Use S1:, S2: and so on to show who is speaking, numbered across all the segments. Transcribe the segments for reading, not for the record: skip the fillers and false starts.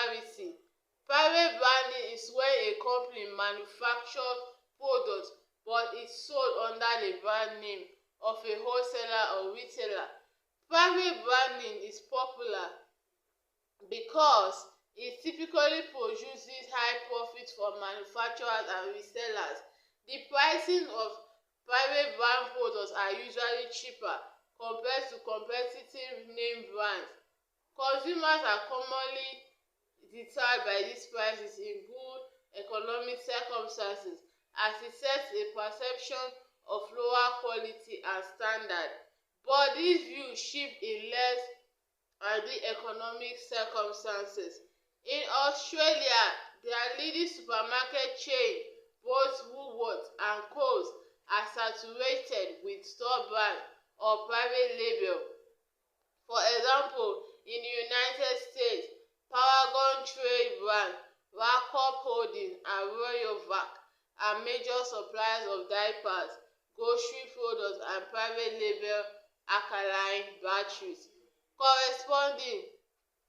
S1: parity. Private branding is when a company manufactures products but is sold under the brand name of a wholesaler or retailer. Private branding is popular because it typically produces high profits for manufacturers and resellers. The pricing of private brand products are usually cheaper compared to competitive name brands. Consumers are commonly deterred by these prices in good economic circumstances, as it sets a perception of lower quality and standard. But these views shift in less ideal economic circumstances. In Australia, their leading supermarket chain, both Woolworths and Coles, are saturated with store brand or private label. For example, in the United States, Paragon Trade Brand, Wacom Holdings, and Royovac are major suppliers of diapers, grocery products, and private label alkaline batteries. Corresponding,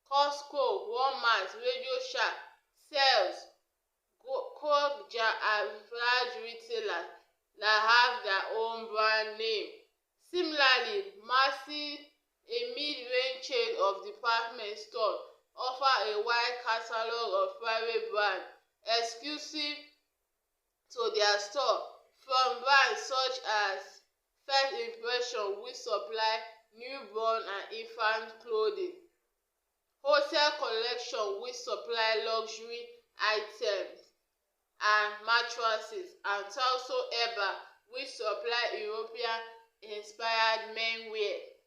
S1: Costco, Walmart, Radio Shack, Sears, Kroger, and large retailers that have their own brand name. Similarly, Macy's, a mid-range chain of department stores, offer a wide catalog of private brands exclusive to their store, from brands such as First Impression, which supply newborn and infant clothing, Hotel Collection, which supply luxury items and mattresses, and also Eba, which supply European-inspired menwear.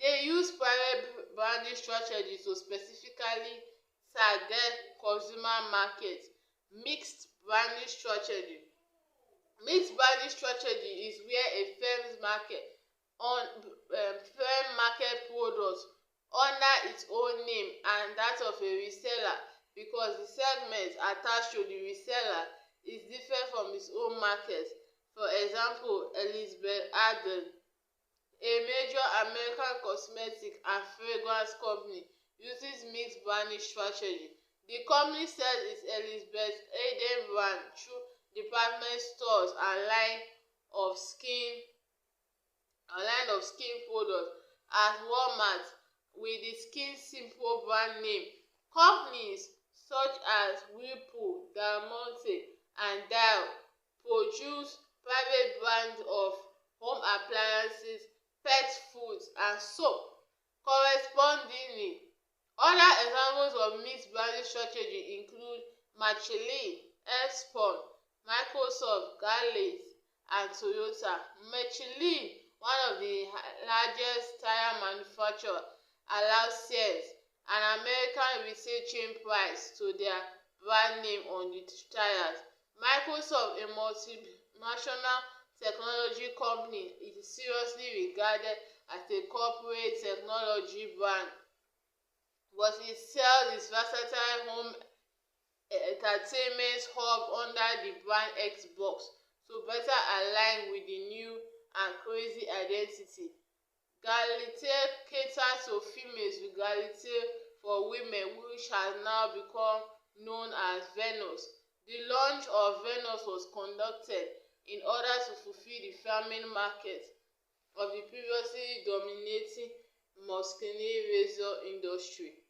S1: They use private branding strategies to specifically target consumer markets. Mixed branding strategy. Mixed branding strategy is where a firm market products under its own name and that of a reseller, because the segment attached to the reseller is different from its own market. For example, Elizabeth Arden, a major American cosmetic and fragrance company, uses mixed branding strategy. The company sells its Elizabeth Arden brand through department stores and line of skin products at Walmart with the Skin Simple brand name. Companies such as Whirlpool, Del Monte, and Dial produce private brands of home appliances, pet foods, and soap. Correspondingly, other examples of mixed branding strategy include Michelin, Epson, Microsoft, Galley, and Toyota. Michelin, one of the largest tire manufacturers, allows Sears, an American retail chain, price to their brand name on the tires. Microsoft, a multinational technology company, is seriously regarded as a corporate technology brand, but it sells its versatile home entertainment hub under the brand Xbox to better align with the new and crazy identity. Galley caters to females with Galley for women, which has now become known as Venus. The launch of Venus was conducted in order to fulfill the farming market of the previously dominating masculine razor industry.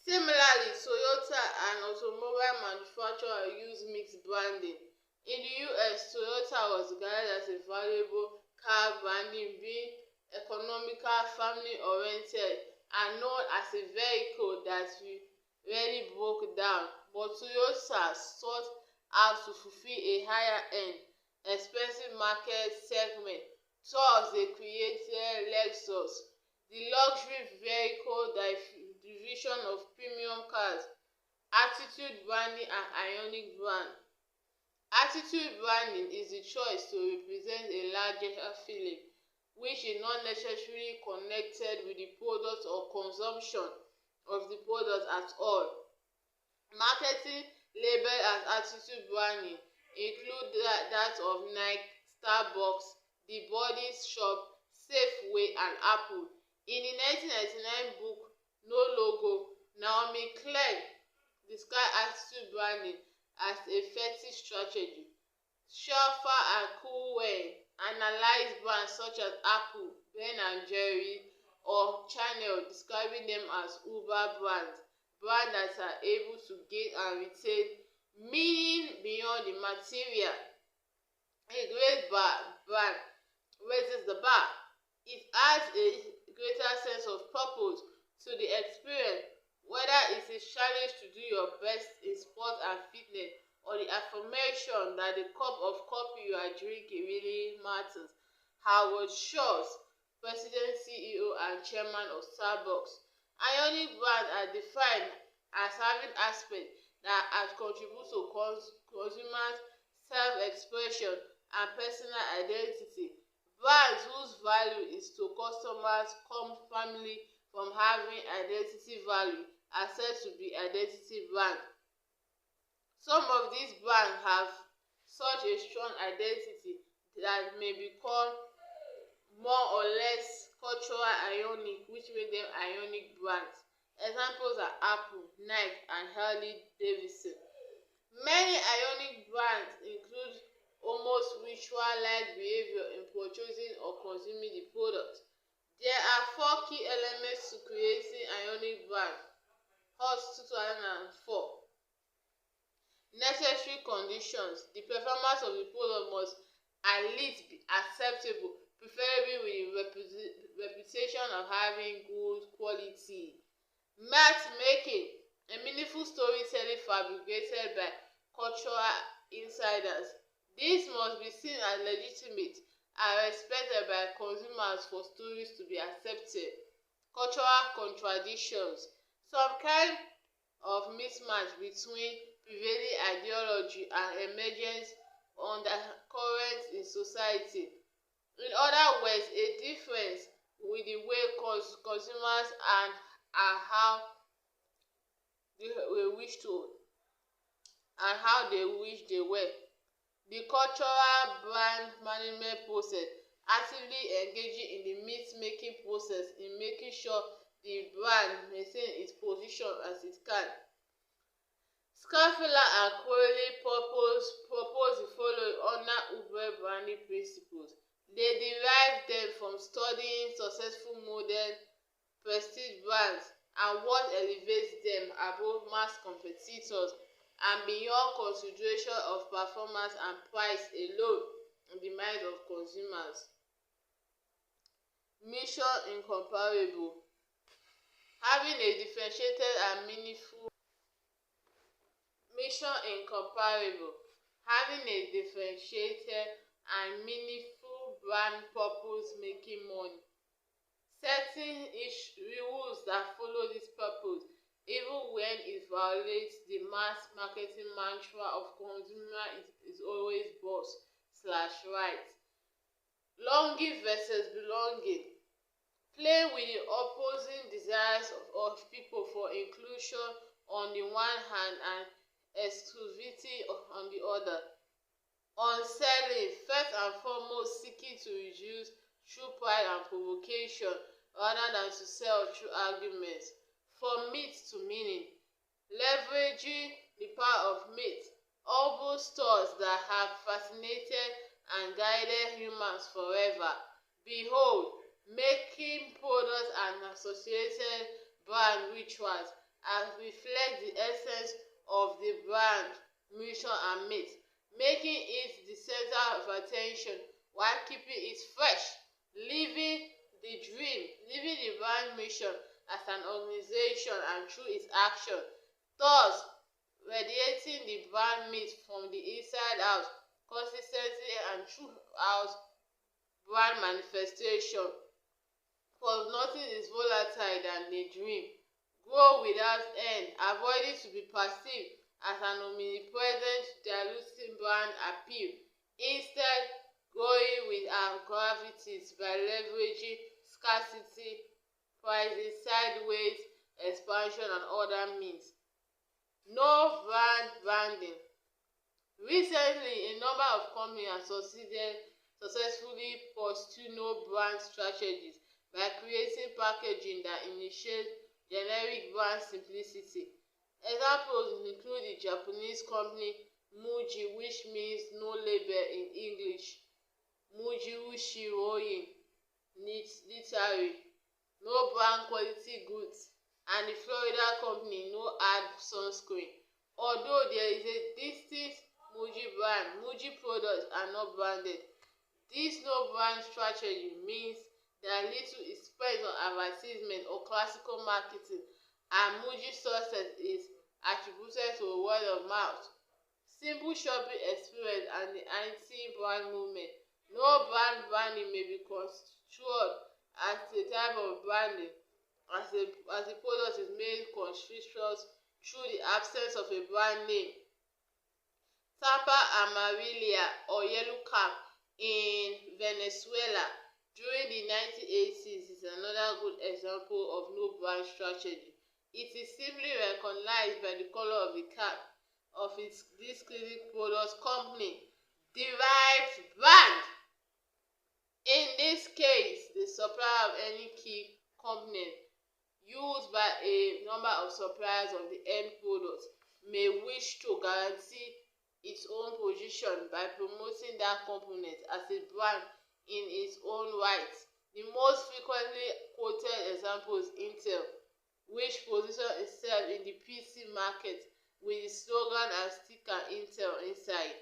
S1: Similarly, Toyota, an automobile manufacturer, use mixed branding. In the US, Toyota was regarded as a valuable car branding, being economical, family-oriented, and known as a vehicle that rarely broke down. But Toyota sought out to fulfill a higher-end, expensive market segment. Thus, they created Lexus, the luxury vehicle division of premium cars. Attitude branding and Ionic brand. Attitude branding is the choice to represent a larger feeling, which is not necessarily connected with the product or consumption of the product at all. Marketing labeled as attitude branding include that of Nike, Starbucks, The Body Shop, Safeway, and Apple. In the 1999 book No Logo, Naomi Klein described attitude branding as a fetish strategy. Shaffer and Cohen analyzed brands such as Apple, Ben and Jerry, or Chanel, describing them as Uber brands that are able to gain and retain meaning beyond the material. A great brand raises the bar. It adds a greater sense of purpose to the experience, whether it's a challenge to do your best in sport and fitness or the affirmation that the cup of coffee you are drinking really matters. Howard Schultz, President, CEO, and Chairman of Starbucks. Ionic brands are defined as having aspects that contribute to consumers' self-expression and personal identity. Brands whose value is to customers come primarily from having identity value are said to be identity brands. Some of these brands have such a strong identity that may be called more or less cultural ionic, which make them ionic brands. Examples are Apple, Nike, and Harley Davidson. Many ionic brands include almost ritual-like behavior in purchasing or consuming the product. There are 4 key elements to creating ionic brand. Hot 2004. Necessary conditions. The performance of the product must at least be acceptable, preferably with the reputation of having good quality. Math making. A meaningful storytelling fabricated by cultural insiders. This must be seen as legitimate and respected by consumers for stories to be accepted. Cultural contradictions. Some kind of mismatch between prevailing ideology and emergent undercurrents in society. In other words, a difference with the way consumers and how they wish they were. The cultural brand management process, actively engaging in the myth-making process in making sure the brand maintains its position as it can. Scaffella and Crowley propose the following under Uber branding principles. They derive them from studying successful modern prestige brands and what elevates them above mass competitors and beyond consideration of performance and price alone in the minds of consumers. Mission incomparable. Having a differentiated and meaningful brand purpose, making money. Setting rules that follow this purpose, even when it violates the mass marketing mantra of consumer is always boss/right. Longing versus belonging. Play with the opposing desires of people for inclusion on the one hand and exclusivity on the other. On selling, first and foremost seeking to reduce through pride and provocation rather than to sell through arguments. From myth to meaning. Leveraging the power of myth. All stores that have fascinated and guided humans forever. Behold, making products and associated brand rituals as reflect the essence of the brand, mission, and myth, making it the center of attention while keeping it fresh, living the brand mission as an organization and through its action, thus radiating the brand myth from the inside out, consistency and throughout brand manifestation. For nothing is volatile than a dream. Grow without end, avoiding to be perceived as an omnipresent diluting brand appeal. Instead, growing with our gravities by leveraging scarcity, pricing, sideways expansion, and other means. No brand branding. Recently, a number of companies have successfully pursued no brand strategies by creating packaging that initiates generic brand simplicity. Examples include the Japanese company Muji, which means no label in English, Muji Ushiroyin literally, no brand quality goods, and the Florida company No Ad Sunscreen. Although there is a distinct Muji brand, Muji products are not branded. This no brand strategy means that little is spent on advertisement or classical marketing, and Muji's success is attributed to word of mouth, simple shopping experience, and the anti-brand movement. No brand branding may be construed as a type of branding, as the product is made conspicuous through the absence of a brand name. Tapa amarilla or yellow cap in Venezuela during the 1980s is another good example of no brand strategy. It is simply recognized by the color of the cap of its distinctive product company derived brand. In this case, the supplier of any key component used by a number of suppliers of the end product may wish to guarantee its own position by promoting that component as a brand in its own right. The most frequently quoted example is Intel, which positions itself in the PC market with the slogan and sticker Intel inside.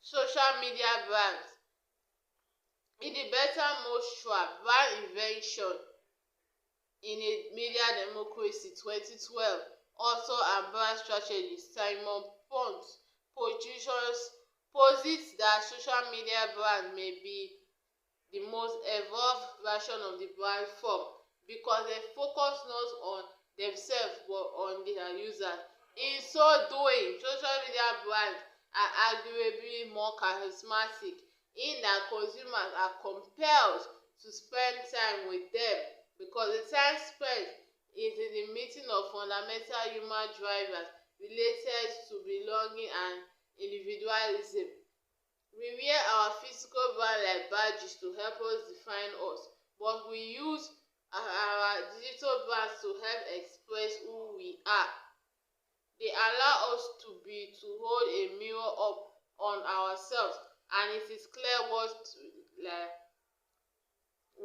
S1: Social media brands. In the Better Mostra brand invention in a media democracy 2012, author and brand strategist Simon Pons posits that social media brand may be the most evolved version of the brand form because they focus not on themselves but on their users. In so doing, social media brands are arguably more charismatic in that consumers are compelled to spend time with them because the time spent is in the meeting of fundamental human drivers related to belonging and individualism. We wear our physical brand like badges to help us define us, but we use our digital brands to help express who we are. They allow us to hold a mirror up on ourselves, and it is clear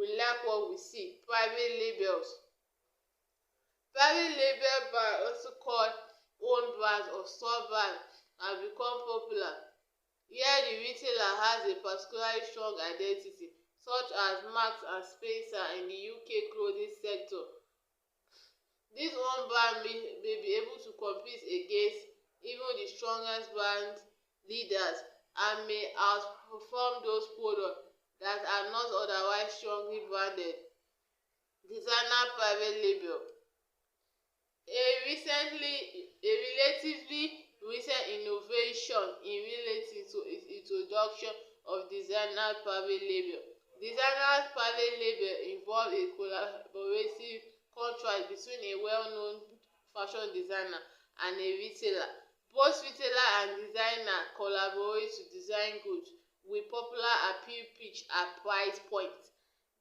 S1: we like what we see. Private labels. Private label brands, also called own brands or store brands, have become popular. Here the retailer has a particularly strong identity, such as Marks and Spencer in the UK clothing sector. This own brand may be able to compete against even the strongest brand leaders and may outperform those products that are not otherwise strongly branded. Designer private label. A relatively recent innovation in relating to its introduction of designer private label. Designer private label involves a collaborative contract between a well-known fashion designer and a retailer. Both retailer and designer collaborate to design goods with popular appeal, pitch, and price points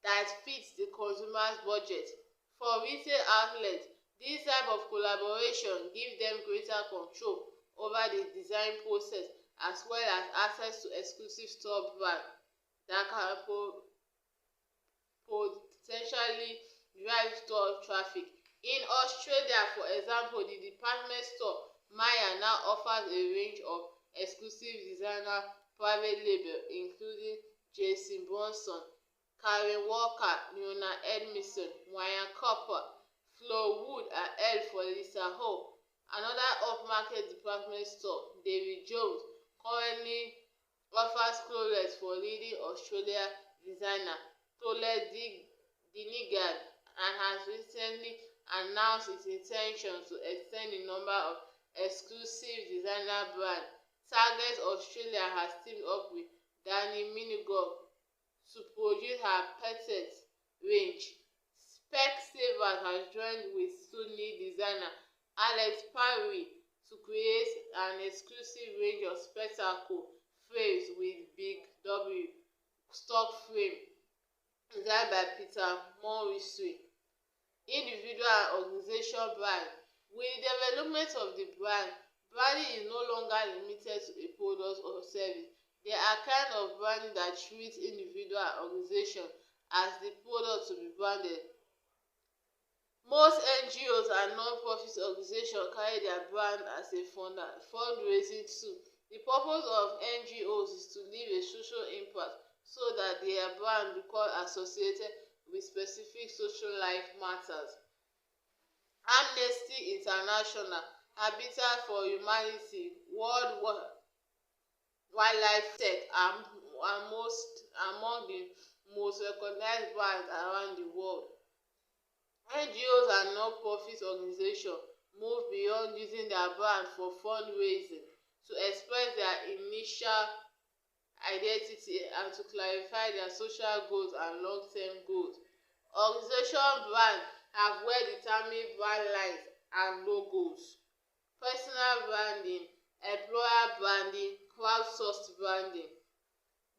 S1: that fits the consumer's budget. For retail outlets, this type of collaboration gives them greater control over the design process as well as access to exclusive store brands that can potentially drive store traffic. In Australia, for example, the department store Myer now offers a range of exclusive designer private labels including Jason Bronson, Karen Walker, Leonard Edmondson, Ryan Cooper, Flo Wood, and L for Lisa Ho. Another off-market department store, David Jones, currently offers clothes for leading Australian designer Tolle Dinigan and has recently announced its intention to extend the number of exclusive designer brands. Target Australia has teamed up with Danny Minigot to produce her Petite range. Specsavers has joined with Sydney designer Alex Parry to create an exclusive range of spectacle frames with Big W stock frame designed by Peter Morrissey. individual and organization brand. With the development of the brand, branding is no longer limited to a product or service. There are kind of branding that treats individual and organization as the product to be branded. Most NGOs and non-profit organizations carry their brand as a fundraising tool. The purpose of NGOs is to leave a social impact so that their brand becomes associated with specific social life matters. Amnesty International, Habitat for Humanity, World Wildlife Tech are among the most recognized brands around the world. NGOs and non-profit organizations move beyond using their brand for fundraising to express their initial identity and to clarify their social goals and long-term goals. Organization brands have well-determined brand lines and logos. Personal branding, employer branding, crowdsourced branding.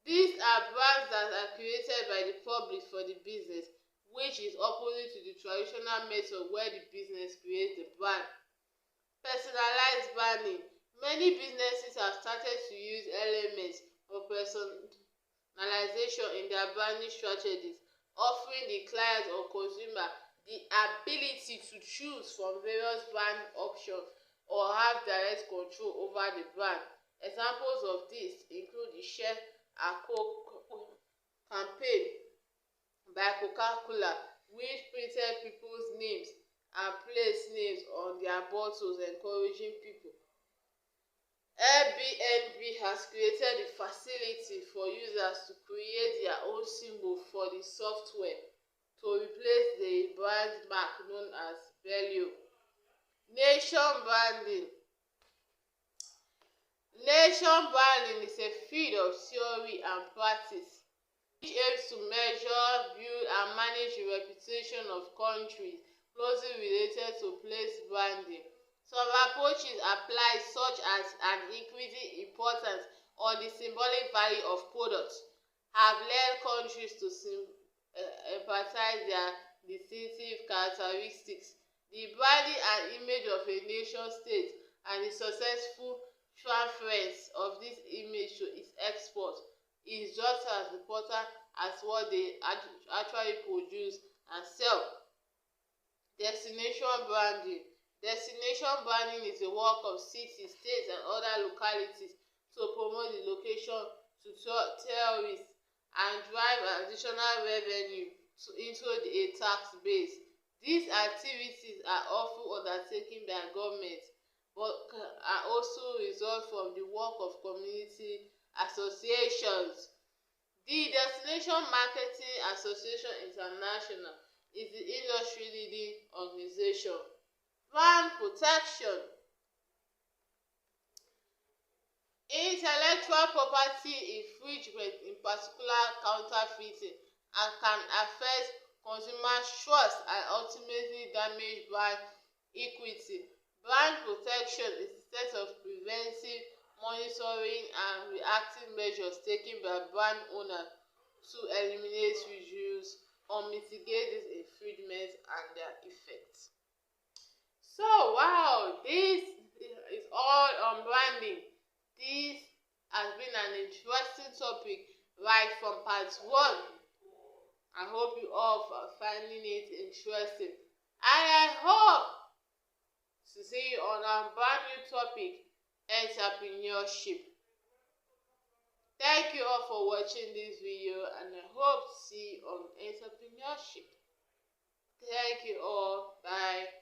S1: These are brands that are created by the public for the business, which is opposite to the traditional method where the business creates the brand. Personalized branding. Many businesses have started to use elements of personalization in their branding strategies, offering the client or consumer the ability to choose from various brand options or have direct control over the brand. Examples of this include the Share a Coke campaign by Coca-Cola, which printed people's names and place names on their bottles, encouraging people. Airbnb has created the facility for users to create their own symbol for the software to replace the brand mark known as value. Nation branding. Nation branding is a field of theory and practice which aims to measure, build, and manage the reputation of countries closely related to place branding. Some approaches apply, such as an increasing importance on the symbolic value of products, have led countries to emphasize their distinctive characteristics. The branding and image of a nation-state and the successful transference of this image to its export is just as important as what they actually produce and sell. Destination branding. Destination branding is the work of cities, states, and other localities to promote the location to tourists and drive additional revenue into a tax base. These activities are often undertaken by governments, but are also result from the work of community associations. The Destination Marketing Association International is the industry-leading organization. Brand protection. Intellectual property infringement, in particular counterfeiting, and can affect consumer trust and ultimately damage brand equity. Brand protection is the set of preventive, monitoring, and reactive measures taken by brand owners to eliminate, reduce, or mitigate these infringements and their effects. So, wow, this is all on branding. This has been an interesting topic right from part 1. I hope you all are finding it interesting. And I hope to see you on our brand new topic, entrepreneurship. Thank you all for watching this video, and I hope to see you on entrepreneurship. Thank you all. Bye.